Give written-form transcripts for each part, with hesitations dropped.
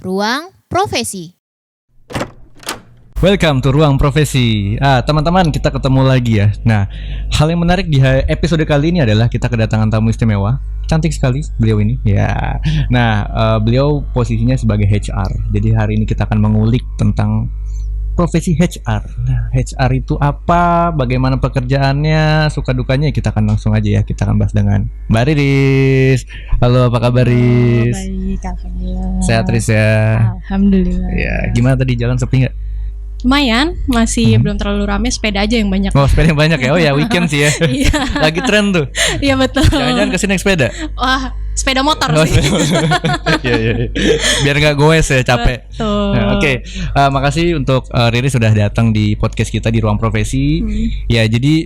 Ruang Profesi. Welcome to Ruang Profesi. Teman-teman, kita ketemu lagi ya. Nah, hal yang menarik di episode kali ini adalah kita kedatangan tamu istimewa. Cantik sekali beliau ini. Ya. Nah, beliau posisinya sebagai HR. Jadi hari ini kita akan mengulik tentang profesi HR. Nah, HR itu apa? Bagaimana pekerjaannya? Suka dukanya? Kita akan langsung aja ya. Kita akan bahas dengan Mbak Riris. Halo, apa kabar Riris? Baik, alhamdulillah. Sehat Riris ya? Alhamdulillah. Ya, gimana tadi jalan sepi nggak? Lumayan, masih belum terlalu rame, sepeda aja yang banyak. Oh, sepeda yang banyak ya? Oh ya, weekend sih ya. Iya. Lagi tren tuh. Iya betul. Jangan-jangan kesini naik sepeda? Wah, sepeda motor Oh, sih. Iya. Biar nggak goes ya, capek. Betul. Nah, Oke. Makasih untuk Riris sudah datang di podcast kita di Ruang Profesi. Ya, jadi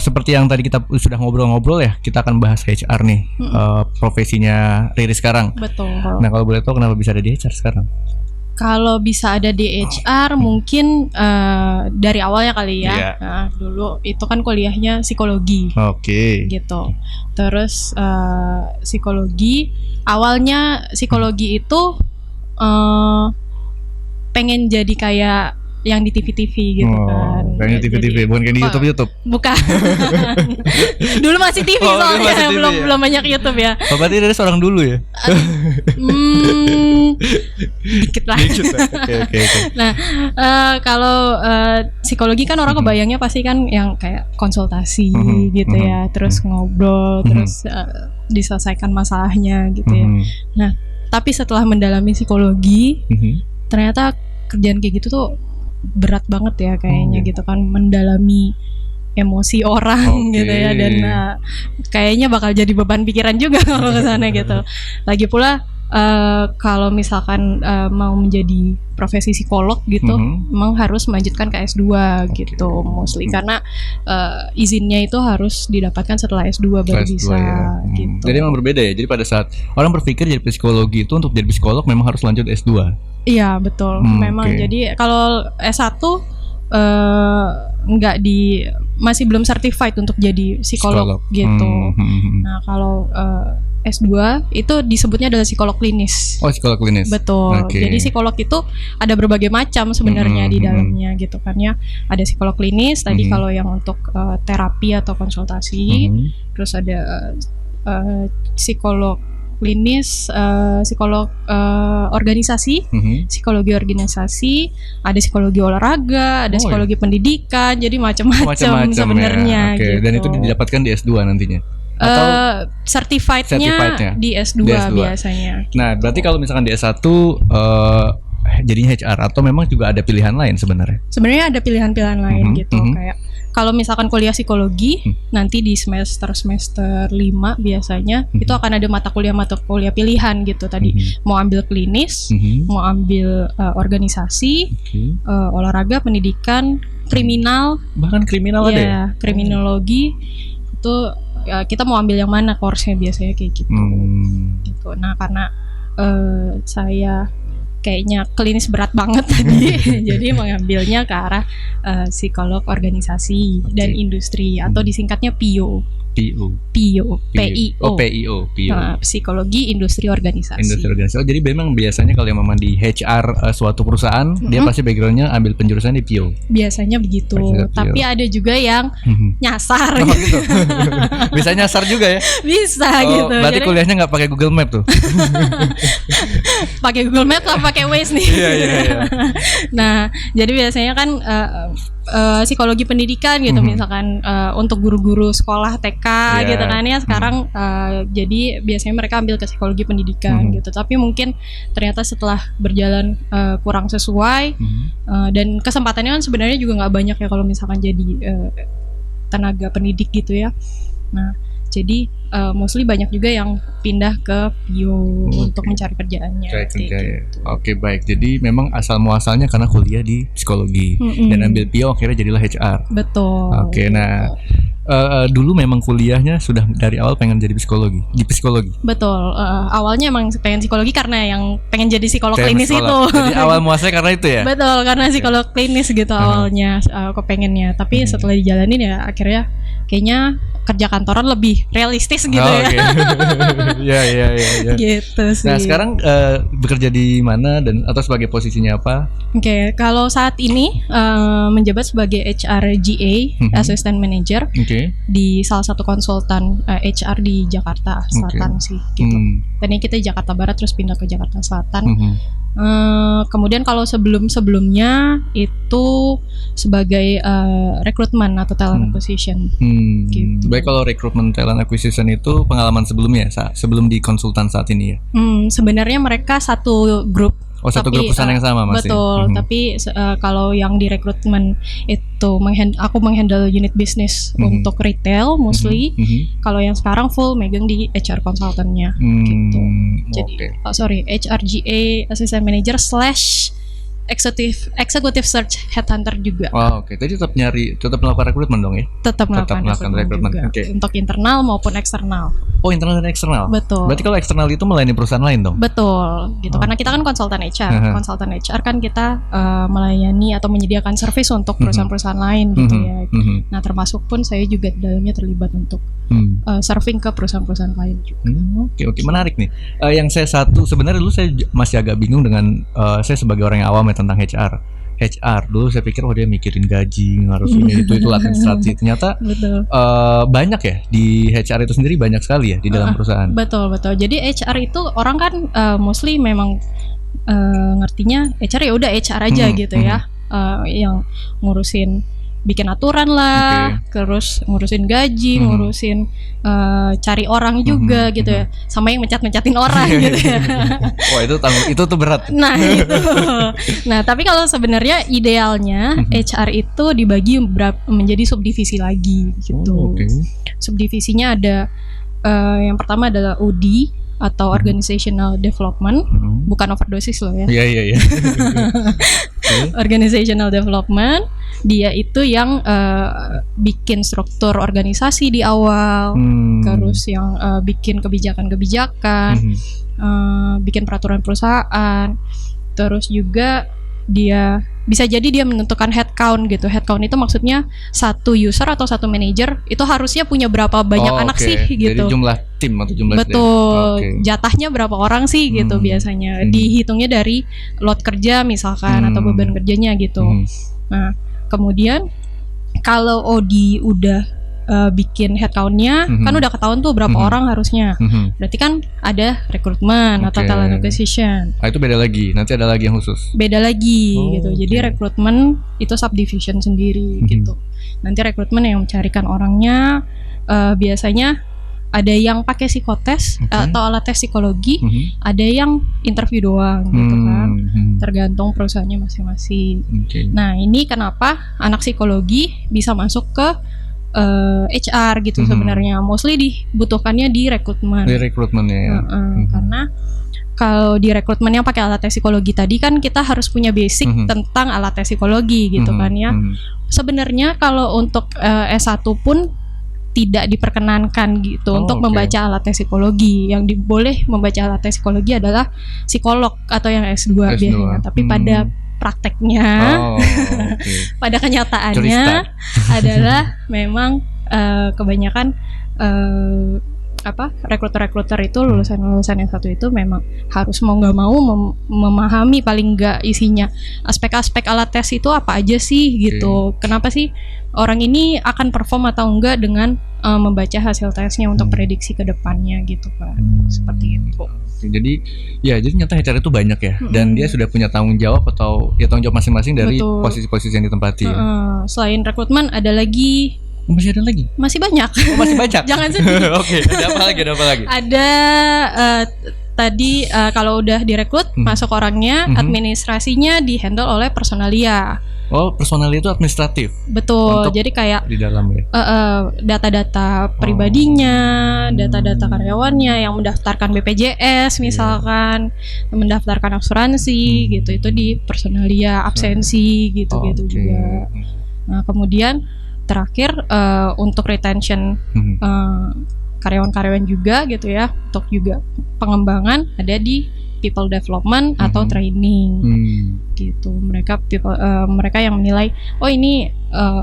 seperti yang tadi kita sudah ngobrol-ngobrol ya, kita akan bahas HR nih, profesinya Riris sekarang. Betul. Nah, kalau boleh tahu kenapa bisa ada di HR sekarang? Kalau bisa ada di HR mungkin dari awalnya kali ya. Iya. Nah, dulu itu kan kuliahnya psikologi. Oke. Gitu. Terus psikologi, awalnya psikologi itu pengen jadi kayak yang di TV-TV gitu kan. Pengen TV-TV, bukan kayak di YouTube. Bukan. Dulu masih TV Oh, dulu soalnya, masih TV, belum ya? belum banyak YouTube ya. Oh, berarti Riris orang dulu ya? Dikit lah. Oke. Nah, kalau psikologi kan orang kebayangnya pasti kan yang kayak konsultasi gitu ya, terus ngobrol, terus diselesaikan masalahnya gitu ya. Nah, tapi setelah mendalami psikologi, ternyata kerjaan kayak gitu tuh berat banget ya kayaknya gitu kan, mendalami emosi orang gitu ya, dan kayaknya bakal jadi beban pikiran juga kalau ke sana gitu. Lagi pula kalau misalkan mau menjadi profesi psikolog gitu, memang harus melanjutkan ke S2 gitu mostly, karena izinnya itu harus didapatkan setelah S2 baru bisa ya. gitu. Jadi memang berbeda ya. Jadi pada saat orang berpikir jadi psikologi itu, untuk jadi psikolog memang harus lanjut S2. Iya betul, memang. Jadi kalau S1 nggak masih belum certified untuk jadi psikolog gitu. Nah kalau S2 itu disebutnya adalah psikolog klinis. Oh, psikolog klinis. Betul. Jadi psikolog itu ada berbagai macam sebenarnya di dalamnya gitu kan ya. Ada psikolog klinis tadi kalau yang untuk terapi atau konsultasi. Terus ada psikolog klinis, psikolog organisasi, psikologi organisasi, ada psikologi olahraga, ada psikologi pendidikan, jadi macam-macam sebenarnya. Oke. Gitu. Dan itu didapatkan di S2 nantinya? Atau certified-nya di S2 biasanya. Nah, berarti kalau misalkan di S1 jadinya HR, atau memang juga ada pilihan lain sebenarnya? Sebenarnya ada pilihan-pilihan lain gitu, kayak kalau misalkan kuliah psikologi nanti di semester 5 biasanya itu akan ada mata kuliah pilihan gitu tadi. Mau ambil klinis, mau ambil organisasi, olahraga, pendidikan, kriminal. Bahkan kriminal ada ya? Kriminologi itu kita mau ambil yang mana course-nya biasanya kayak gitu. Gitu. Nah, karena saya kayaknya klinis berat banget tadi, jadi mengambilnya ke arah psikolog organisasi dan industri, atau disingkatnya PIO. PIO. Psikologi industri organisasi. Oh, jadi memang biasanya kalau yang memang di HR suatu perusahaan, dia pasti backgroundnya ambil penjurusan di PIO. Biasanya begitu. Tapi ada juga yang nyasar. Gitu. Bisa nyasar juga ya? Bisa gitu. Berarti jadi kuliahnya nggak pakai Google Map tuh? Pakai Google Map atau pakai Waze nih? Iya. Nah, jadi biasanya kan psikologi pendidikan gitu, misalkan untuk guru-guru sekolah TK gitu kan ya, sekarang jadi biasanya mereka ambil ke psikologi pendidikan gitu. Tapi mungkin ternyata setelah berjalan kurang sesuai, dan kesempatannya kan sebenarnya juga nggak banyak ya kalau misalkan jadi tenaga pendidik gitu ya. Nah, jadi mostly banyak juga yang pindah ke PIO untuk mencari kerjaannya. Gitu. Oke, baik. Jadi memang asal muasalnya karena kuliah di psikologi dan ambil PIO, akhirnya jadilah HR. Betul. Oke, nah dulu memang kuliahnya sudah dari awal pengen jadi di psikologi. Betul. Awalnya emang pengen psikologi karena yang pengen jadi psikolog klinis itu. Jadi awal muasalnya karena itu ya? Betul, karena psikolog klinis gitu awalnya kepengennya. Tapi setelah dijalanin ya akhirnya kayaknya kerja kantoran lebih realistis gitu ya. Oke. Ya. Gitu sih. Nah sekarang bekerja di mana dan atau sebagai posisinya apa? Oke, kalau saat ini menjabat sebagai HRGA, Assistant Manager di salah satu konsultan HR di Jakarta Selatan sih gitu. Tadinya kita di Jakarta Barat terus pindah ke Jakarta Selatan. Kemudian kalau sebelumnya itu sebagai rekrutmen atau talent acquisition. Gitu. Baik, kalau rekrutmen talent acquisition itu pengalaman sebelumnya sebelum di konsultan saat ini ya? Sebenarnya mereka satu grup. Satu grup perusahaan yang sama masih. Betul, tapi kalau yang di rekrutmen itu aku menghandle unit bisnis untuk retail mostly. Kalau yang sekarang full megang di HR consultant-nya gitu. Jadi HRGA Assistant Manager / Executive Search Headhunter juga. Oke. Jadi tetap melakukan rekrutmen dong ya? Tetap melakukan rekrutmen juga. Untuk internal maupun eksternal. Oh, internal dan eksternal. Betul. Berarti kalau eksternal itu melayani perusahaan lain dong? Betul, gitu. Karena kita kan konsultan HR. Konsultan HR kan kita melayani atau menyediakan service untuk perusahaan-perusahaan lain gitu ya. Nah, termasuk pun saya juga di dalamnya terlibat untuk serving ke perusahaan-perusahaan lain juga. Oke, menarik nih. Yang saya sebenarnya dulu saya masih agak bingung dengan saya sebagai orang yang awam ya tentang HR dulu saya pikir dia mikirin gaji harus ini itu administrasi. Ternyata banyak ya di HR itu sendiri, banyak sekali ya di dalam perusahaan. Betul. Jadi HR itu orang kan mostly memang ngertinya HR ya udah HR aja gitu ya, yang ngurusin bikin aturan lah, terus ngurusin gaji, ngurusin cari orang juga gitu ya, sama yang mencat-mencatin orang gitu ya. Wah itu tuh berat. Nah itu. Nah tapi kalau sebenarnya idealnya HR itu dibagi menjadi subdivisi lagi gitu. Subdivisinya ada yang pertama adalah OD atau Organizational Development, bukan overdosis loh ya. Iya. Organizational Development, dia itu yang bikin struktur organisasi di awal, terus yang bikin kebijakan-kebijakan, bikin peraturan perusahaan, terus juga dia bisa jadi dia menentukan headcount gitu. Headcount itu maksudnya satu user atau satu manager itu harusnya punya berapa banyak anak sih gitu. Jadi jumlah tim atau jumlah jatahnya berapa orang sih gitu biasanya. Dihitungnya dari load kerja misalkan atau beban kerjanya gitu. Nah, kemudian kalau OD udah bikin headcount-nya kan udah ketahuan tuh berapa orang harusnya. Berarti kan ada rekrutmen atau talent acquisition. Itu beda lagi. Nanti ada lagi yang khusus. Beda lagi gitu. Jadi rekrutmen itu subdivision sendiri gitu. Nanti rekrutmen yang mencarikan orangnya biasanya ada yang pakai psikotes atau alat tes psikologi, ada yang interview doang gitu kan. Tergantung perusahaannya masing-masing. Nah, ini kenapa anak psikologi bisa masuk ke HR gitu sebenarnya. Mostly dibutuhkannya di rekrutmen. Di rekrutmennya ya. Karena kalau di rekrutmen yang pakai alat tes psikologi tadi kan kita harus punya basic tentang alat tes psikologi gitu kan ya. Sebenarnya kalau untuk S1 pun tidak diperkenankan gitu untuk membaca alat tes psikologi. Yang boleh membaca alat tes psikologi adalah psikolog atau yang S2 biasanya. Tapi pada prakteknya, pada kenyataannya adalah memang kebanyakan rekruter itu lulusan yang satu itu memang harus mau nggak mau memahami paling nggak isinya aspek-aspek alat tes itu apa aja sih gitu. Kenapa sih orang ini akan perform atau enggak dengan membaca hasil tesnya untuk prediksi ke depannya gitu kan. Seperti itu. Jadi nyata HR itu banyak ya, dan dia sudah punya tanggung jawab atau tanggung jawab masing-masing dari posisi-posisi yang ditempati. Selain rekrutmen ada lagi. Masih ada lagi? Masih banyak. Masih banyak. Jangan sedih. Oke, ada apa lagi? Ada tadi kalau udah direkrut masuk orangnya, administrasinya dihandle oleh personalia. Oh, personalia itu administratif. Betul. Jadi kayak di dalam ya. Data-data pribadinya, data-data karyawannya yang mendaftarkan BPJS misalkan, mendaftarkan asuransi gitu, itu di personalia, absensi gitu-gitu juga. Nah, kemudian terakhir untuk retention karyawan-karyawan juga gitu ya, untuk juga pengembangan ada di people development atau training gitu. Mereka yang menilai ini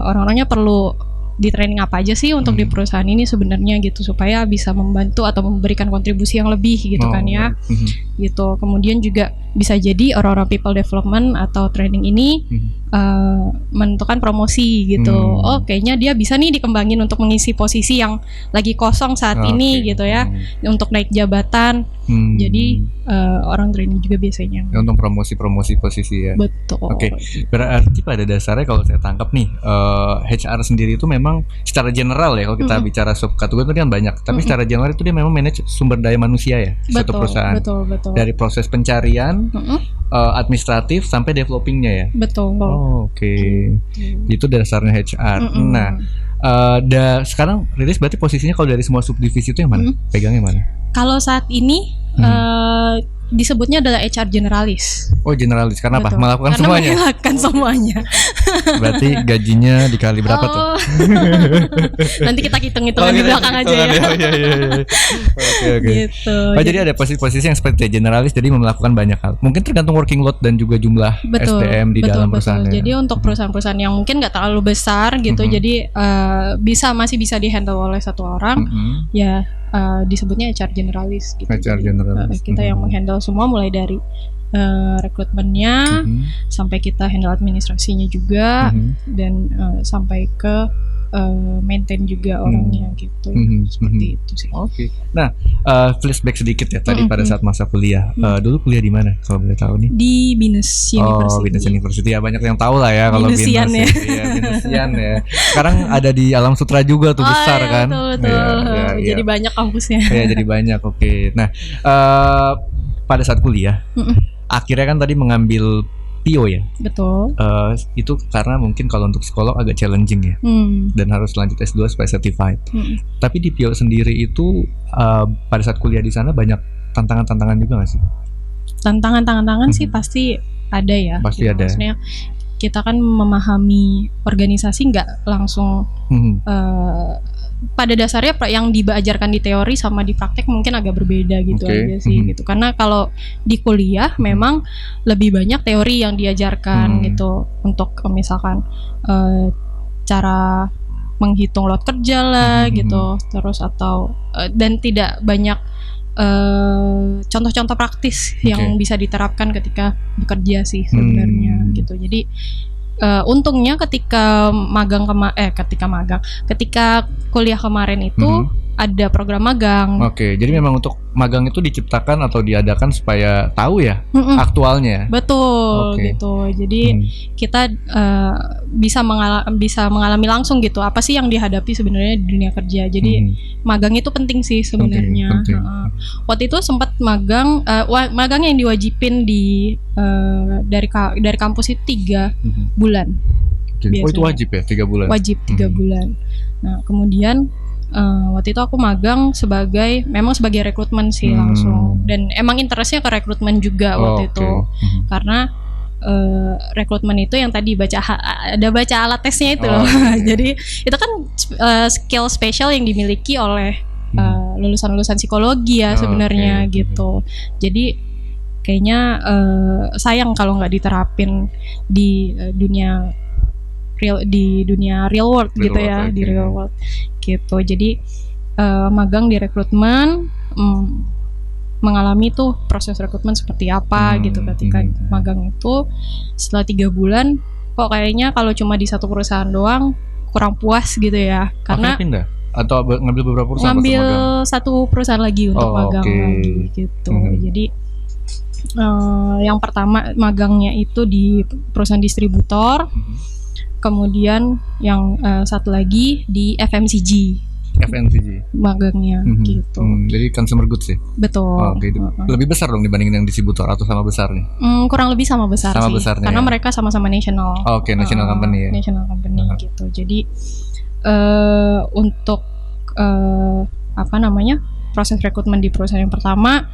orang-orangnya perlu di training apa aja sih untuk di perusahaan ini sebenarnya gitu, supaya bisa membantu atau memberikan kontribusi yang lebih gitu kan ya. Gitu. Kemudian juga bisa jadi orang-orang people development atau training ini menentukan promosi gitu. Oh, kayaknya dia bisa nih dikembangin untuk mengisi posisi yang lagi kosong saat ini gitu ya. Untuk naik jabatan. Jadi orang training juga biasanya untuk promosi posisi ya. Betul. Oke. Berarti pada dasarnya kalau saya tangkap nih, HR sendiri itu memang secara general ya, kalau kita bicara subkategori itu kan banyak, tapi secara general itu dia memang manage sumber daya manusia ya, suatu perusahaan. Betul. Dari proses pencarian, administratif sampai developingnya ya. Betul. Oke. Itu dasarnya HR. Nah, sekarang Riris berarti posisinya kalau dari semua subdivisi itu yang mana? Pegangnya mana? Kalau saat ini disebutnya adalah HR generalis. Oh, generalis. Karena Betul. apa? Melakukan Karena semuanya. melakukan semuanya. Berarti gajinya dikali berapa tuh? Nanti kita hitung-hitungan di belakang aja ya. Iya. Oke. Gitu. Jadi ada posisi-posisi yang seperti generalis, jadi melakukan banyak hal. Mungkin tergantung working load dan juga jumlah SDM di dalam perusahaan. Jadi untuk perusahaan-perusahaan yang mungkin nggak terlalu besar gitu, jadi masih bisa dihandle oleh satu orang, ya disebutnya HR generalis gitu. HR generalis. Kita yang menghandle semua, mulai dari rekrutmennya sampai kita handle administrasinya juga, dan sampai ke maintain juga orangnya gitu. Seperti itu sih. Oke. Nah, flashback sedikit ya tadi pada saat masa kuliah. Dulu kuliah di mana kalau boleh tahu nih? Di Binus University. Oh, Binus University ya, banyak yang tahu lah ya kalau Binus. Binusian ya. Iya, Binusian ya. Sekarang ada di Alam Sutra juga tuh, besar ya, kan? Betul. Ya. Jadi banyak kampusnya. Iya, jadi banyak. Oke. Nah, pada saat kuliah, akhirnya kan tadi mengambil PIO ya. Betul. Itu karena mungkin kalau untuk psikolog agak challenging ya, dan harus lanjut S2 supaya certified. Tapi di PIO sendiri itu pada saat kuliah di sana banyak tantangan-tantangan juga nggak sih? Tantangan sih pasti ada ya. Pasti gitu. ada. Maksudnya kita kan memahami organisasi nggak langsung pada dasarnya yang diajarkan di teori sama di praktek mungkin agak berbeda gitu aja sih gitu. Karena kalau di kuliah memang lebih banyak teori yang diajarkan gitu, untuk misalkan cara menghitung load kerja lah gitu, terus atau dan tidak banyak contoh-contoh praktis yang bisa diterapkan ketika bekerja sih sebenarnya gitu. Jadi untungnya ketika kuliah kemarin itu ada program magang. Oke, jadi memang untuk magang itu diciptakan atau diadakan supaya tahu ya aktualnya. Betul gitu. Jadi kita bisa mengalami langsung gitu apa sih yang dihadapi sebenarnya di dunia kerja. Jadi magang itu penting sih sebenarnya. Waktu itu sempat magang yang diwajibin dari kampus itu 3 bulan. Oh, itu wajib ya 3 bulan. Wajib 3 bulan. Nah, kemudian waktu itu aku magang sebagai rekrutmen sih langsung, dan emang interestnya ke rekrutmen juga waktu itu karena rekrutmen itu yang tadi ada baca alat tesnya itu loh. Jadi itu kan skill spesial yang dimiliki oleh lulusan-lulusan psikologi ya sebenarnya gitu. Jadi kayaknya sayang kalau nggak diterapin di dunia real world gitu ya, di real world gitu. Jadi magang di rekrutmen, mengalami tuh proses rekrutmen seperti apa gitu. Ketika magang itu setelah 3 bulan kok kayaknya kalau cuma di satu perusahaan doang kurang puas gitu ya, karena pindah atau ngambil beberapa perusahaan? Ngambil satu perusahaan lagi untuk magang lagi gitu. Jadi yang pertama magangnya itu di perusahaan distributor. Kemudian yang satu lagi di FMCG magangnya gitu. Jadi consumer goods ya? Betul. Lebih besar dong dibandingin yang distributor atau sama besarnya? Kurang lebih sama besar sih. Besarnya, karena mereka sama-sama national. National company ya? National company gitu. Jadi untuk proses rekrutmen di perusahaan yang pertama,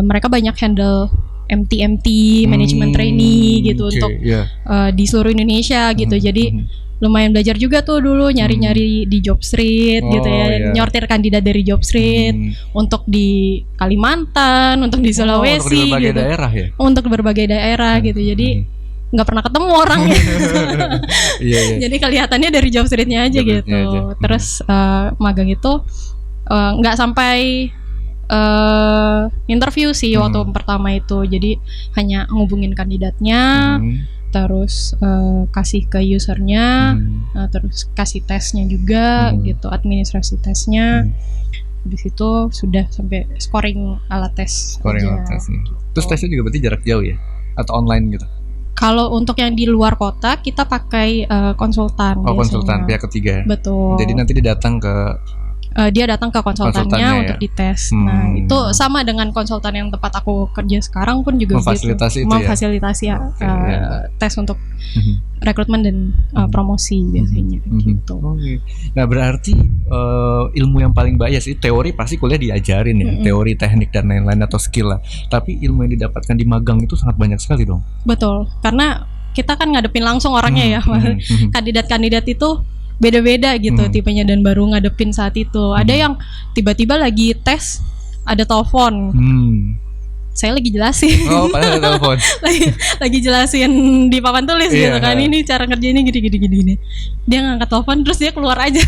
mereka banyak handle MT manajemen trainee gitu untuk di seluruh Indonesia gitu. Jadi lumayan belajar juga tuh dulu nyari-nyari di job street gitu ya, nyortir kandidat dari job street untuk di Kalimantan, untuk di Sulawesi untuk di berbagai gitu. daerah ya? Untuk berbagai daerah gitu. Jadi nggak pernah ketemu orangnya. Iya. Jadi kelihatannya dari job streetnya aja Job gitu. streetnya aja. Terus magang itu nggak sampai interview sih waktu pertama itu. Jadi hanya ngubungin kandidatnya, terus kasih ke usernya, terus kasih tesnya juga gitu, administrasi tesnya. Habis itu sudah sampai scoring alat tes. Scoring alat tes. Gitu. Terus tesnya juga berarti jarak jauh ya? Atau online gitu? Kalau untuk yang di luar kota kita pakai konsultan. Oh, biasanya. Konsultan pihak ketiga. Betul. Jadi nanti dia datang ke dia datang ke konsultannya untuk dites. Nah, itu sama dengan konsultan yang tempat aku kerja sekarang pun juga memfasilitasi gitu. Memfasilitasi tes untuk rekrutmen dan promosi biasanya gitu. Nah, berarti ilmu yang paling bias itu teori pasti kuliah diajarin ya, teori, teknik dan lain-lain atau skill lah. Tapi ilmu yang didapatkan di magang itu sangat banyak sekali dong. Betul, karena kita kan ngadepin langsung orangnya ya. Kandidat-kandidat itu beda-beda gitu tipenya dan baru ngadepin saat itu. Ada yang tiba-tiba lagi tes ada telepon. Saya lagi jelasin. Oh, padahal ada telepon. lagi jelasin di papan tulis gitu kan. Ini cara kerjanya gini. Dia ngangkat telepon terus dia keluar aja.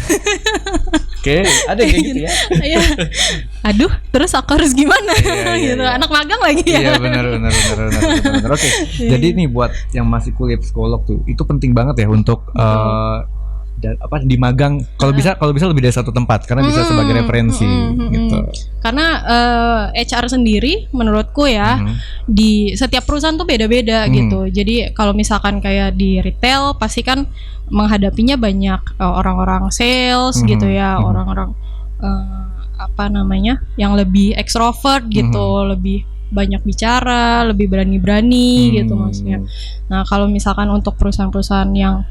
Oke, ada kayak gitu ya. Iya. Aduh, terus aku harus gimana? Gitu. Iya. Anak magang lagi ya. Iya, benar. Oke. Jadi nih buat yang masih kuliah psikolog tuh, itu penting banget ya untuk di magang kalau bisa lebih dari satu tempat karena bisa sebagai referensi gitu. Karena HR sendiri menurutku ya di setiap perusahaan tuh beda-beda gitu. Jadi kalau misalkan kayak di retail pasti kan menghadapinya banyak orang-orang sales gitu ya, orang-orang yang lebih ekstrovert gitu, lebih banyak bicara, lebih berani-berani gitu maksudnya. Nah, kalau misalkan untuk perusahaan-perusahaan yang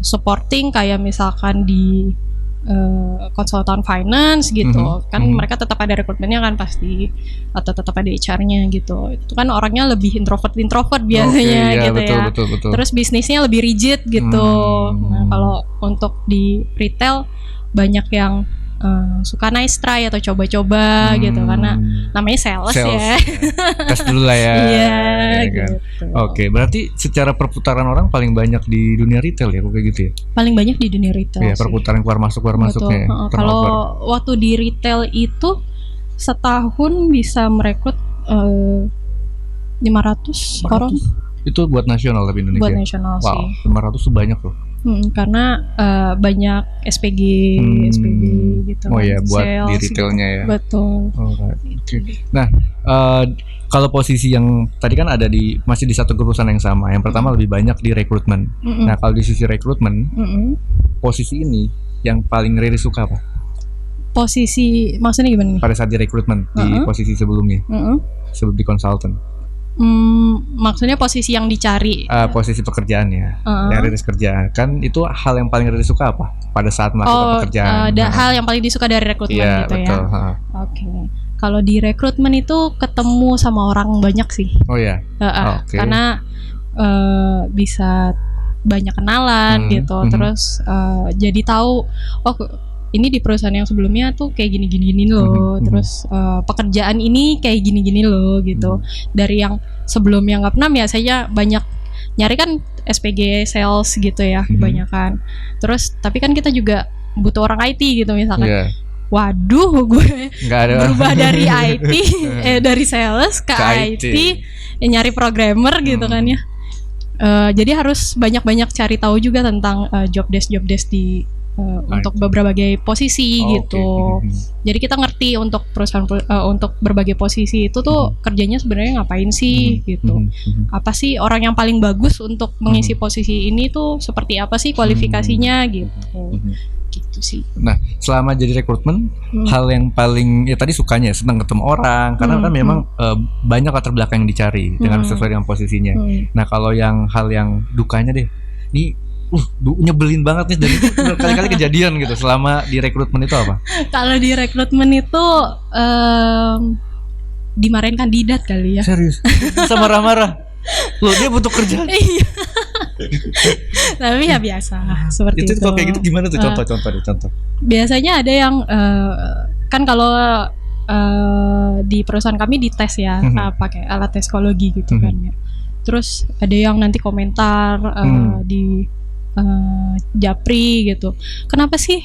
supporting kayak misalkan di konsultan finance gitu kan mereka tetap ada rekrutmennya kan pasti, atau tetap ada HR-nya gitu. Itu kan orangnya lebih introvert biasanya gitu ya. Betul. Terus bisnisnya lebih rigid gitu. Nah, kalau untuk di retail banyak yang suka nice try atau coba-coba gitu karena namanya sales ya. Tes dulu lah ya. Iya kan? gitu. Oke, berarti secara perputaran orang paling banyak di dunia retail ya, kayak gitu ya? Paling banyak di dunia retail. Iya, perputaran keluar masuknya. Ya, kalau waktu di retail itu setahun bisa merekrut 500 orang. Itu buat nasional tapi Indonesia. Buat nasional sih. 500 tuh banyak loh. Karena banyak SPG gitu. Oh ya, buat sales, di retailnya ya. Betul. Okay. Nah, kalau posisi yang tadi kan ada masih di satu perusahaan yang sama. Yang pertama lebih banyak di rekrutmen. Nah, kalau di sisi rekrutmen, posisi ini yang paling Riri suka apa? Posisi maksudnya gimana nih? Pada saat di rekrutmen di posisi sebelumnya, sebelum di konsultan. Maksudnya posisi yang dicari, posisi pekerjaannya, yang Riri kerjaan kan itu hal yang paling Riri suka apa pada saat melakukan pekerjaan? Ada hal yang paling disuka dari rekrutmen gitu betul. Ya. Oke. Kalau di rekrutmen itu ketemu sama orang banyak sih. Oh ya. Karena bisa banyak kenalan gitu, terus jadi tahu ini di perusahaan yang sebelumnya tuh kayak gini loh, terus pekerjaan ini kayak gini loh gitu. Dari yang sebelumnya nggak pernah, biasanya banyak nyari kan SPG sales gitu ya, kebanyakan. Terus tapi kan kita juga butuh orang IT gitu misalkan. Waduh, gue berubah dari IT, dari sales ke IT. Nyari programmer gitu kan ya. Jadi harus banyak-banyak cari tahu juga tentang job desk di untuk berbagai posisi gitu. Jadi kita ngerti untuk perusahaan untuk berbagai posisi itu tuh kerjanya sebenarnya ngapain sih gitu. Apa sih orang yang paling bagus untuk mengisi posisi ini tuh seperti apa sih kualifikasinya gitu. Gitu sih. Nah, selama jadi rekrutmen, hal yang paling ya tadi sukanya senang ketemu orang karena kan memang banyak latar belakang yang dicari dengan sesuai dengan posisinya. Nah, kalau hal yang dukanya deh. Ini nyebelin banget nih, dan itu kali-kali kejadian gitu selama di rekrutmen itu apa? Kalau di rekrutmen itu dimarahin kandidat kali ya. Serius? Bisa marah-marah? Loh, dia butuh kerjaan. Iya. Tapi ya biasa seperti itu. Itu kayak gitu gimana tuh contoh? Biasanya ada yang kan kalau di perusahaan kami dites ya, pakai alat tes psikologi gitu kan ya. terus ada yang nanti komentar di Japri gitu. Kenapa sih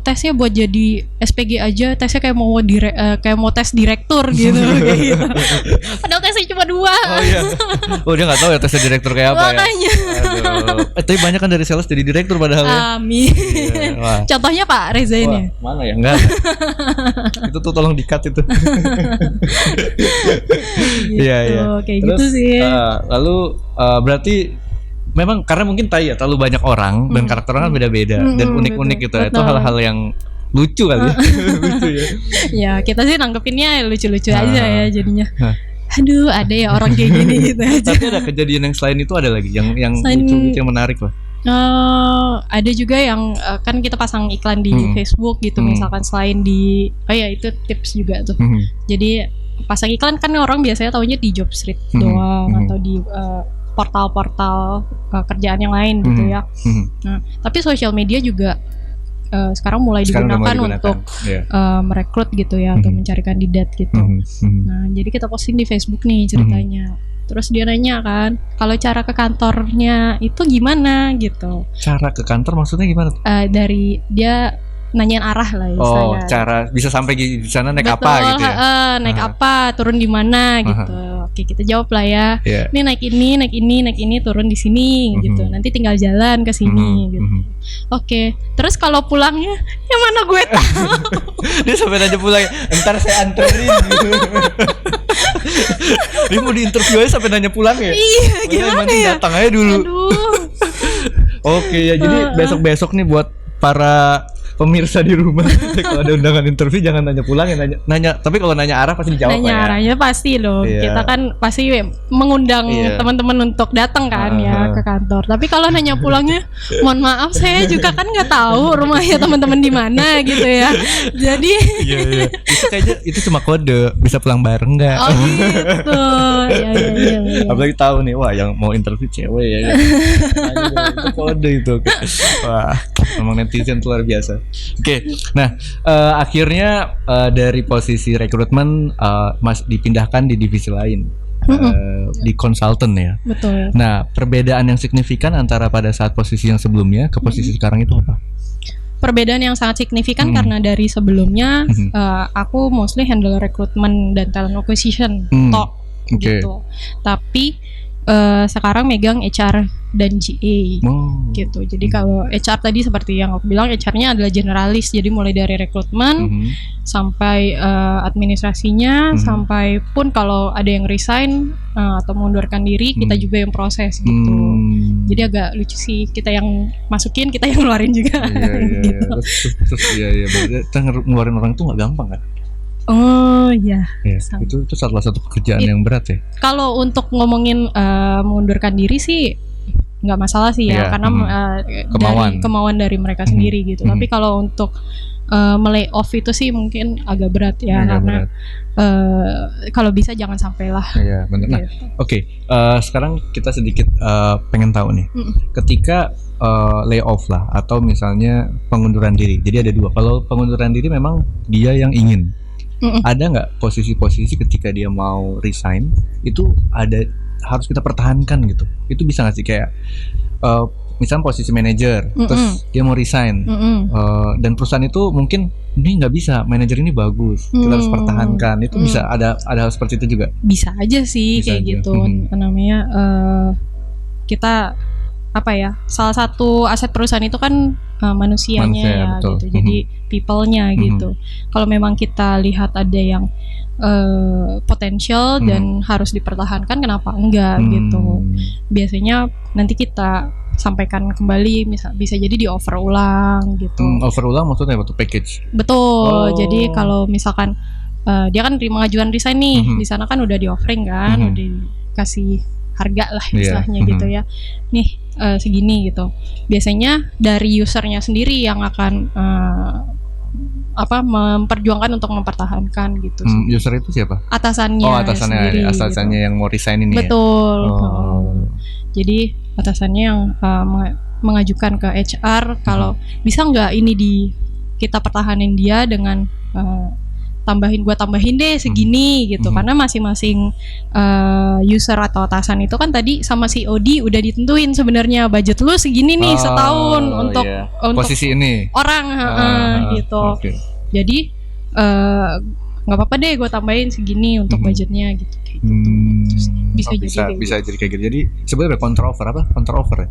tesnya buat jadi SPG aja, tesnya kayak mau tes direktur gitu, kayak gitu. Padahal tesnya cuma 2. Oh iya. Oh dia nggak tahu ya tesnya direktur kayak apa ya. Makanya. Aduh. Tapi banyak kan dari sales jadi direktur padahal ya. Amin. Wah. Contohnya Pak Reza ini. Wah, mana ya? Enggak. Itu tuh tolong di-cut itu. Iya, iya. Kayak Terus, gitu sih. Lalu berarti memang karena mungkin terlalu banyak orang dan karakter orang kan beda-beda dan unik-unik gitu. Betul. Itu hal-hal yang lucu kali ya. Lucu ya. Ya kita sih nanggepinnya lucu-lucu aja ya jadinya. Aduh, ada ya orang kayak gini gitu aja. Tapi ada kejadian yang selain itu ada lagi yang Selain- lucu yang menarik lah. Ada juga yang kan kita pasang iklan di Facebook gitu, misalkan selain di itu tips juga tuh. Jadi pasang iklan kan orang biasanya taunya di Jobstreet doang atau di portal-portal kerjaan yang lain gitu ya. Nah, tapi sosial media juga sekarang mulai digunakan untuk merekrut gitu ya, atau mencari kandidat gitu. Nah, jadi kita posting di Facebook nih ceritanya. Terus dia nanya kan, kalau cara ke kantornya itu gimana gitu. Cara ke kantor maksudnya gimana tuh? Dari dia nanyain arah lah Oh, istilahnya. cara bisa sampai di sana naik Betul, apa gitu ya? naik apa, turun di mana gitu. Oke, kita jawab lah ya. Yeah. Ini naik ini, turun di sini gitu. Nanti tinggal jalan ke sini gitu. Oke, terus kalau pulangnya yang mana gue tahu. Dia sampai nanya pulang, entar saya anterin gitu. Dia mau diinterview aja sampai nanya pulang ya? Iya, gimana ya? Datang aja dulu. Aduh. Oke ya, jadi besok-besok nih buat para pemirsa di rumah, kalau ada undangan interview jangan nanya pulang ya, nanya. Tapi kalau nanya arah pasti dijawab. Nanya ya. arahnya pasti loh. Iya. Kita kan pasti mengundang teman-teman untuk datang kan ya ke kantor. Tapi kalau nanya pulangnya, mohon maaf saya juga kan nggak tahu rumahnya teman-teman di mana gitu ya. Jadi Iya. Itu kayaknya itu cuma kode, bisa pulang bareng nggak? oh gitu. Iya. Apalagi tahu nih, wah yang mau interview cewek ya. Itu kode itu. Wah, memang netizen luar biasa. Oke, nah akhirnya dari posisi rekrutmen dipindahkan di divisi lain, di konsultan ya. Betul. Nah, perbedaan yang signifikan antara pada saat posisi yang sebelumnya ke posisi sekarang itu apa? Perbedaan yang sangat signifikan karena dari sebelumnya aku mostly handle rekrutmen dan talent acquisition gitu. Tapi sekarang megang HR dan GA gitu. Jadi kalau HR tadi seperti yang aku bilang, HR-nya adalah generalis. Jadi mulai dari rekrutmen sampai administrasinya, sampai pun kalau ada yang resign atau mengundurkan diri, kita juga yang proses gitu. Jadi agak lucu sih, kita yang masukin, kita yang ngeluarin juga. Iya. Terus iya. Kita ngeluarin orang itu nggak gampang kan? Oh iya. Itu salah satu pekerjaan yang berat ya. Kalau untuk ngomongin mengundurkan diri sih nggak masalah sih ya, karena dari kemauan dari mereka sendiri gitu. Tapi kalau untuk melay off itu sih mungkin agak berat ya, karena kalau bisa jangan sampai lah. Iya benar. Nah, oke. Sekarang kita sedikit pengen tahu nih, ketika layoff lah atau misalnya pengunduran diri. Jadi ada dua. Kalau pengunduran diri memang dia yang ingin. Ada nggak posisi-posisi ketika dia mau resign itu harus kita pertahankan gitu? Itu bisa nggak sih kayak misalnya posisi manajer, terus dia mau resign, dan perusahaan itu mungkin ini nggak bisa, manajer ini bagus, kita harus pertahankan. Itu bisa ada hal seperti itu juga? Bisa aja sih bisa kayak aja. Gitu. Namanya kita apa ya? Salah satu aset perusahaan itu kan manusianya ya betul. Gitu. Jadi people-nya gitu. Kalau memang kita lihat ada yang potensial dan harus dipertahankan, kenapa enggak gitu. Biasanya nanti kita sampaikan kembali, bisa jadi di offer ulang gitu. Offer ulang maksudnya apa tuh, package? Betul. Jadi kalau misalkan dia kan terima ngajuan resign nih, di sana kan udah di offering kan, udah dikasih harga lah istilahnya gitu ya. Nih segini gitu. Biasanya dari usernya sendiri yang akan memperjuangkan untuk mempertahankan gitu. User itu siapa? Atasannya. Oh, atasannya gitu. Yang mau resign ini. Betul. Ya? Jadi atasannya yang mengajukan ke HR kalau bisa nggak ini kita pertahanin dia dengan gua tambahin deh segini gitu, karena masing-masing user atau atasan itu kan tadi sama si OD udah ditentuin sebenarnya budget lu segini nih setahun untuk posisi ini orang gitu. Jadi nggak apa-apa deh gue tambahin segini untuk budgetnya gitu. Bisa jadi kayak gitu. Jadi sebenarnya counter offer ya.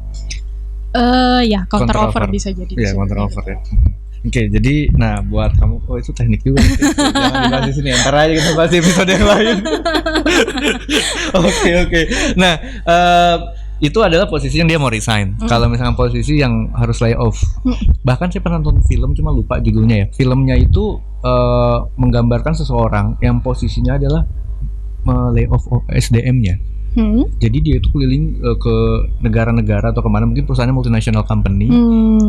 Ya counter offer bisa jadi. Iya, counter offer ya. Oke, jadi nah buat kamu itu teknik juga. Jangan dibahas di sini, ntar aja kita bahas di episode yang lain. Oke. Nah, itu adalah posisi yang dia mau resign. Kalau misalnya posisi yang harus lay off. Bahkan saya pernah nonton film, cuma lupa judulnya ya. Filmnya itu menggambarkan seseorang yang posisinya adalah lay off SDM-nya. Jadi dia itu keliling ke negara-negara atau kemana, mungkin perusahaannya multinational company.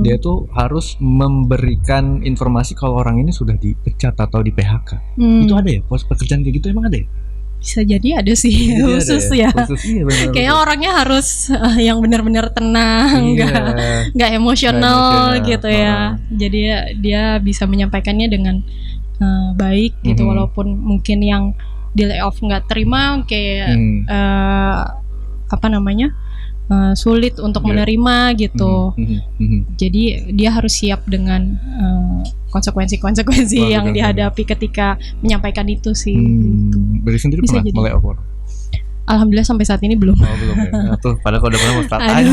Dia tuh harus memberikan informasi kalau orang ini sudah dipecat atau di PHK. Itu ada ya? Pos pekerjaan kayak gitu emang ada ya? Bisa jadi ada sih, khusus ya. Iya, kayaknya orangnya harus yang benar-benar tenang, nggak emosional gitu ya. Jadi dia bisa menyampaikannya dengan baik gitu, walaupun mungkin yang di layoff nggak terima kayak sulit untuk menerima gitu. Jadi dia harus siap dengan konsekuensi yang dihadapi ketika menyampaikan itu sih. Gitu. Beri sendiri pernah melayoff orang? Alhamdulillah sampai saat ini belum. Belum ya. Tuh, padahal kalau udah pernah mau start aja.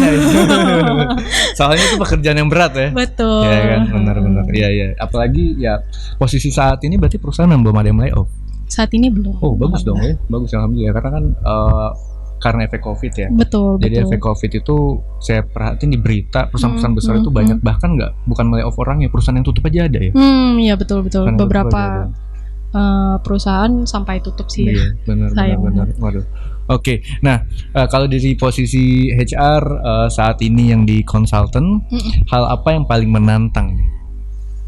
Soalnya itu pekerjaan yang berat ya. Betul. Iya kan, benar. Iya. Apalagi ya posisi saat ini berarti perusahaan belum ada yang layoff. Saat ini belum. Oh, bagus dong ya. Bagus alhamdulillah, karena kan karena efek Covid ya. Betul. Jadi efek Covid itu saya perhatiin di berita perusahaan-perusahaan besar itu banyak, bahkan bukan layoff orang ya, perusahaan yang tutup aja ada ya. Iya betul. Beberapa perusahaan sampai tutup sih. Iya, benar. Waduh. Oke. Nah, kalau dari posisi HR saat ini yang di konsultan, hal apa yang paling menantang nih?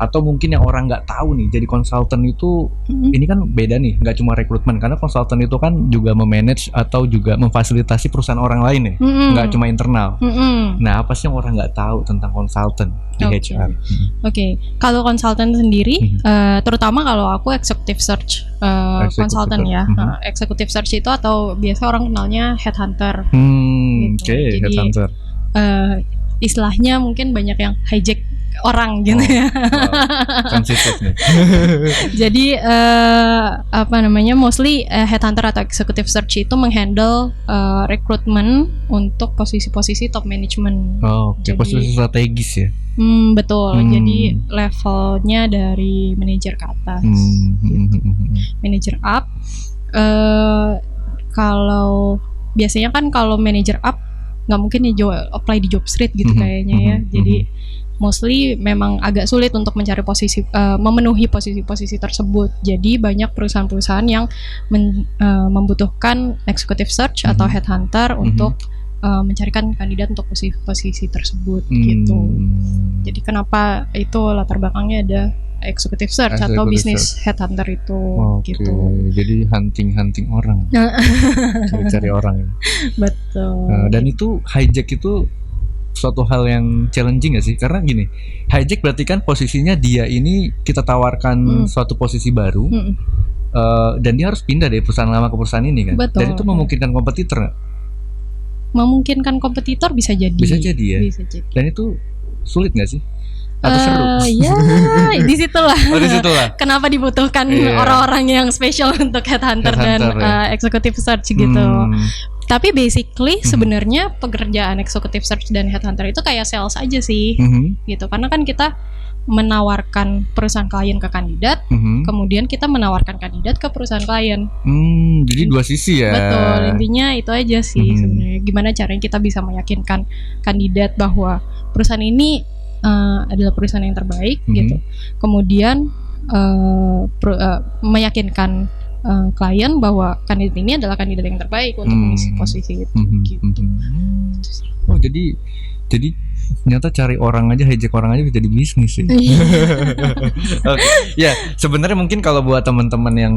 Atau mungkin yang orang nggak tahu nih, jadi konsultan itu ini kan beda nih, nggak cuma rekrutmen, karena konsultan itu kan juga memanage atau juga memfasilitasi perusahaan orang lain ya, nggak cuma internal. Nah, apa sih yang orang nggak tahu tentang konsultan di HR? Oke, kalau konsultan sendiri, terutama kalau aku executive search konsultan ya, executive search itu atau biasa orang kenalnya headhunter. Gitu. Jadi headhunter. Istilahnya mungkin banyak yang hijack orang gitu ya. Konsisten. Jadi mostly headhunter atau executive search itu menghandle rekrutmen untuk posisi-posisi top management. Posisi strategis ya. Betul. Jadi levelnya dari manajer ke atas. Manager up. Kalau biasanya kan kalau manager up nggak mungkin ya apply di job street gitu kayaknya ya. Jadi mostly memang agak sulit untuk mencari posisi, memenuhi posisi-posisi tersebut. Jadi banyak perusahaan-perusahaan yang membutuhkan executive search atau headhunter untuk mencarikan kandidat untuk posisi-posisi tersebut gitu. Jadi kenapa itu latar belakangnya ada executive search atau bisnis headhunter itu gitu. Jadi hunting orang, cari orang ya. Betul. Dan itu hijack itu suatu hal yang challenging gak sih? Karena gini, hijack berarti kan posisinya dia ini kita tawarkan suatu posisi baru, dan dia harus pindah dari perusahaan lama ke perusahaan ini kan. Betul. Dan itu memungkinkan kompetitor nggak? Memungkinkan kompetitor bisa jadi. Bisa jadi ya. Bisa jadi. Dan itu sulit nggak sih? Atau seru? Ya, di situlah. Di situlah. Kenapa dibutuhkan orang-orang yang spesial untuk headhunter dan executive search gitu. Tapi basically sebenarnya pekerjaan executive search dan headhunter itu kayak sales aja sih, gitu. Karena kan kita menawarkan perusahaan klien ke kandidat, kemudian kita menawarkan kandidat ke perusahaan klien. Jadi dua sisi ya. Betul, intinya itu aja sih sebenarnya. Gimana caranya kita bisa meyakinkan kandidat bahwa perusahaan ini adalah perusahaan yang terbaik, gitu. Kemudian meyakinkan klien bahwa kandidat ini adalah kandidat yang terbaik untuk mengisi posisi itu. Gitu. Oh jadi Ternyata cari orang aja, hijack orang aja bisa jadi bisnis sih. Oke, ya sebenarnya mungkin kalau buat teman-teman yang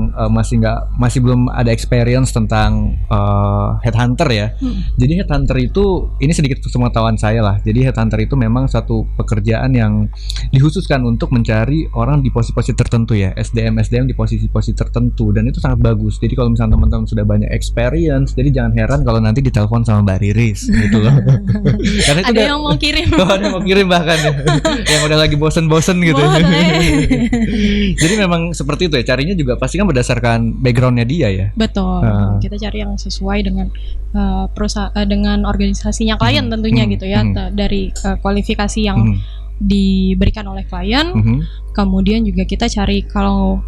masih belum ada experience tentang headhunter ya. Jadi headhunter itu ini sedikit pengetahuan saya lah. Jadi headhunter itu memang satu pekerjaan yang dikhususkan untuk mencari orang di posisi-posisi tertentu ya, SDM di posisi-posisi tertentu, dan itu sangat bagus. Jadi kalau misalnya teman-teman sudah banyak experience, jadi jangan heran kalau nanti ditelepon sama Mbak Riris gitu loh. Karena itu ada yang mau kirim. ada yang mau kirim bahkan ya. Yang udah lagi bosen-bosen gitu. Jadi memang seperti itu ya, carinya juga pasti kan berdasarkan backgroundnya dia ya. Betul. Kita cari yang sesuai dengan perusahaan, dengan organisasinya klien tentunya gitu ya, dari kualifikasi yang diberikan oleh klien. Kemudian juga kita cari kalau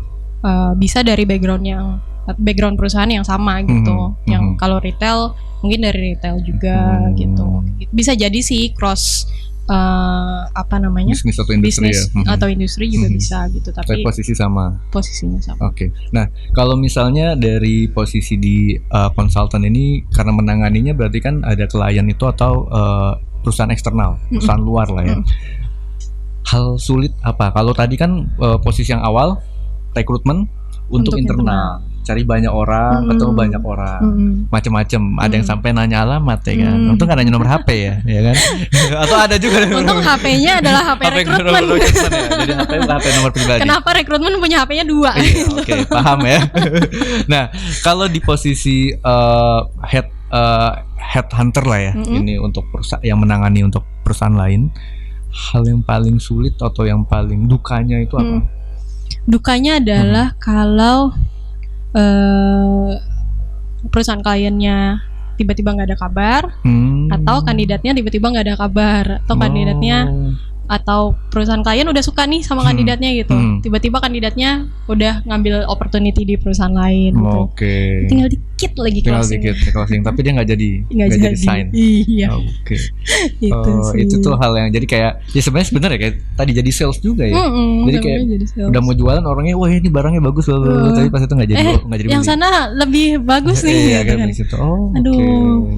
bisa dari background perusahaan yang sama gitu. Yang kalau retail mungkin dari retail juga gitu. Bisa jadi sih cross bisnis atau industri juga bisa gitu, tapi posisinya sama. Oke. Nah, kalau misalnya dari posisi di konsultan ini, karena menanganinya berarti kan ada klien itu atau perusahaan eksternal, perusahaan luar lah ya. Hal sulit apa? Kalau tadi kan posisi yang awal rekrutmen untuk internal. Cari banyak orang, ketemu banyak orang, macam-macam. Ada yang sampai nanya alamat ya kan. Untung nggak nanya nomor HP ya kan? Atau ada juga. Untung HP-nya adalah HP rekrutmen. Jadi HP bukan HP nomor pribadi. Kenapa rekrutmen punya HP-nya 2? Oke, paham ya. Nah, kalau di posisi headhunter lah ya, ini untuk perusahaan yang menangani untuk perusahaan lain, hal yang paling sulit atau yang paling dukanya itu apa? Dukanya adalah kalau perusahaan kliennya tiba-tiba nggak ada kabar, atau kandidatnya tiba-tiba nggak ada kabar, atau kandidatnya atau perusahaan klien udah suka nih sama kandidatnya gitu, tiba-tiba kandidatnya udah ngambil opportunity di perusahaan lain gitu. Tinggal dikit lagi closing, tapi dia nggak jadi sign. Iya. Itu tuh hal yang jadi kayak ya sebenarnya kayak tadi jadi sales juga ya. Jadi kayak udah mau jualan orangnya, wah ini barangnya bagus loh, tapi pas itu nggak jadi yang beli. Sana lebih bagus nih. Iya kan di situ.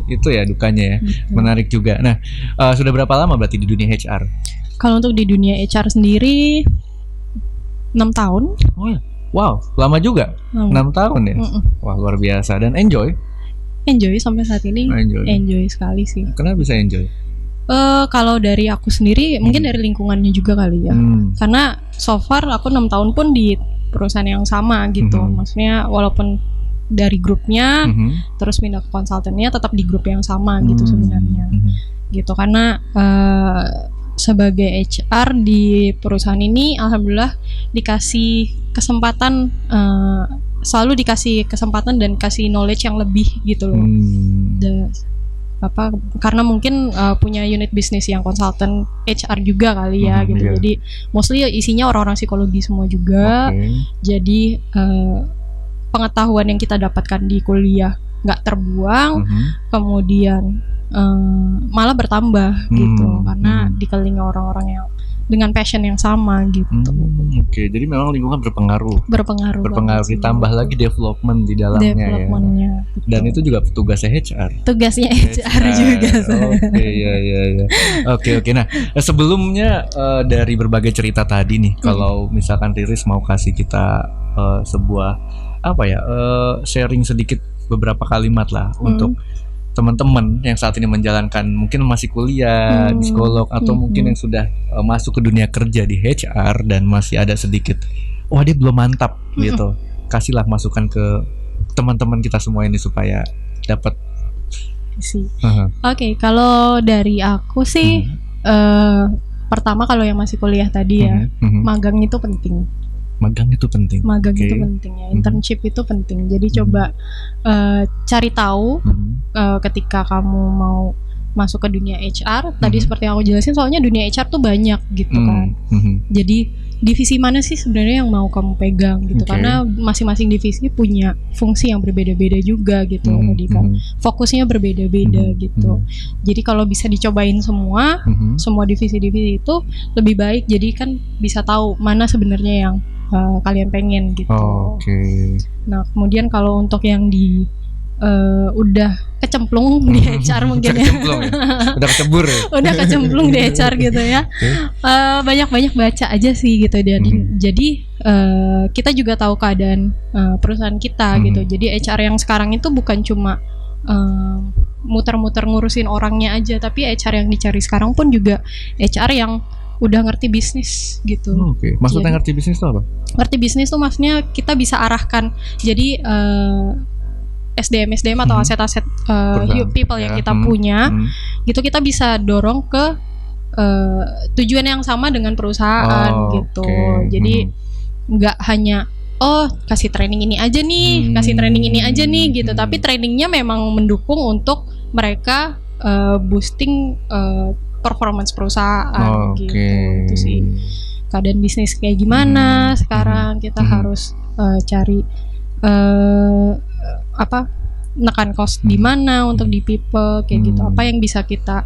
Itu ya dukanya ya. Menarik juga. Nah, sudah berapa lama berarti di dunia HR? Kalau untuk di dunia HR sendiri 6 tahun. Wow, lama juga. 6 tahun ya. Wah, luar biasa. Dan enjoy sampai saat ini. Enjoy sekali sih. Kenapa bisa enjoy? Kalau dari aku sendiri, mungkin dari lingkungannya juga kali ya. Karena so far aku 6 tahun pun di perusahaan yang sama gitu. Maksudnya walaupun dari grupnya, terus pindah ke konsultannya, tetap di grup yang sama gitu sebenarnya. Gitu, karena sebagai HR di perusahaan ini alhamdulillah dikasih kesempatan, selalu dikasih kesempatan dan kasih knowledge yang lebih gitu loh. Karena mungkin punya unit bisnis yang konsultan HR juga kali ya gitu. Jadi mostly isinya orang-orang psikologi semua juga. Jadi pengetahuan yang kita dapatkan di kuliah nggak terbuang, kemudian malah bertambah gitu, karena dikelilingi orang-orang yang dengan passion yang sama gitu. Jadi memang lingkungan berpengaruh ditambah lagi development di dalamnya ya. Dan itu juga tugasnya HR juga. Oke. Nah, sebelumnya dari berbagai cerita tadi nih, kalau misalkan Riris mau kasih kita sebuah sharing sedikit beberapa kalimat lah untuk teman-teman yang saat ini menjalankan, mungkin masih kuliah di psikolog atau mungkin yang sudah masuk ke dunia kerja di HR dan masih ada sedikit dia belum mantap gitu. Kasihlah masukan ke teman-teman kita semua ini supaya dapat Oke, kalau dari aku sih pertama kalau yang masih kuliah tadi ya, magang itu penting. Itu penting ya, internship itu penting. Jadi coba cari tahu ketika kamu mau masuk ke dunia HR. Tadi seperti yang aku jelasin, soalnya dunia HR tuh banyak gitu kan. Jadi divisi mana sih sebenarnya yang mau kamu pegang gitu, karena masing-masing divisi punya fungsi yang berbeda-beda juga gitu. Jadi kan fokusnya berbeda-beda gitu. Jadi kalau bisa dicobain semua divisi-divisi itu lebih baik. Jadi kan bisa tahu mana sebenarnya yang kalian pengen gitu. Nah kemudian kalau untuk yang di udah kecemplung di HR mungkin ya. Kecemplung ya. Udah kecebur ya. Udah kecemplung di HR gitu ya. Banyak-banyak baca aja sih gitu. Jadi kita juga tahu keadaan perusahaan kita gitu. Jadi HR yang sekarang itu bukan cuma muter-muter ngurusin orangnya aja, tapi HR yang dicari sekarang pun juga HR yang udah ngerti bisnis gitu. Oke. Maksudnya ngerti bisnis itu apa? Ngerti bisnis tuh maksudnya kita bisa arahkan. Jadi SDM atau aset-aset people yang kita punya, gitu kita bisa dorong ke tujuan yang sama dengan perusahaan gitu. Jadi nggak hanya kasih training ini aja nih, kasih training ini aja nih gitu. Tapi trainingnya memang mendukung untuk mereka boosting performance perusahaan gitu. Itu sih keadaan bisnis kayak gimana sekarang kita harus cari nekan cost di mana untuk di people kayak gitu. Apa yang bisa kita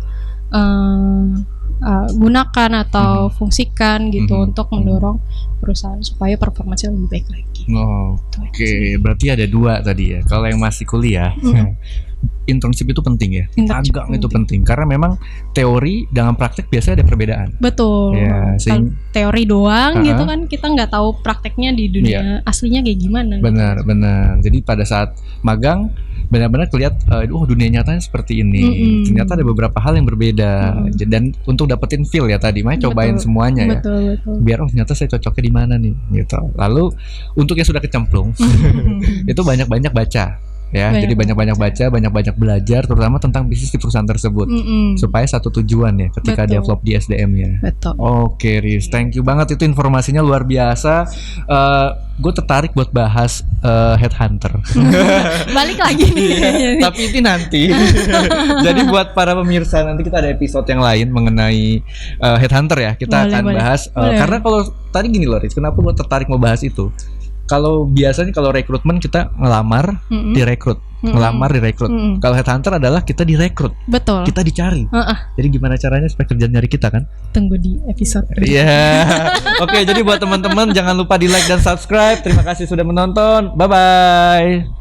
gunakan atau fungsikan gitu untuk mendorong perusahaan supaya performanya lebih baik lagi. Oke. Berarti ada 2 tadi ya. Kalau yang masih kuliah, internship itu penting ya. Magang itu penting karena memang teori dengan praktek biasanya ada perbedaan. Betul. Ya, kalau teori doang gitu kan kita nggak tahu prakteknya di dunia aslinya kayak gimana. Benar. Jadi pada saat magang benar-benar kelihatan dunia nyatanya seperti ini. Ternyata ada beberapa hal yang berbeda. Dan untuk dapetin feel ya tadi, makanya cobain semuanya ya. Betul. Biar ternyata saya cocoknya di mana nih gitu. Lalu untuk yang sudah kecemplung itu banyak-banyak baca. Ya, jadi banyak-banyak baca, banyak-banyak belajar, terutama tentang bisnis di perusahaan tersebut, supaya satu tujuan ya ketika develop di SDM-nya. Betul. Oke, Riz, thank you banget, itu informasinya luar biasa. Gue tertarik buat bahas headhunter. Balik lagi nih. Tapi itu nanti. Jadi buat para pemirsa nanti kita ada episode yang lain mengenai headhunter ya. Kita akan bahas. Karena kalau tadi gini loh, Riz, kenapa gue tertarik mau bahas itu? Kalau biasanya kalau rekrutmen kita ngelamar, direkrut, ngelamar, direkrut. Kalau headhunter adalah kita direkrut, betul. Kita dicari. Jadi gimana caranya supaya kerjaan nyari kita kan? Tunggu di episode. Oke, jadi buat teman-teman jangan lupa di like dan subscribe. Terima kasih sudah menonton. Bye bye.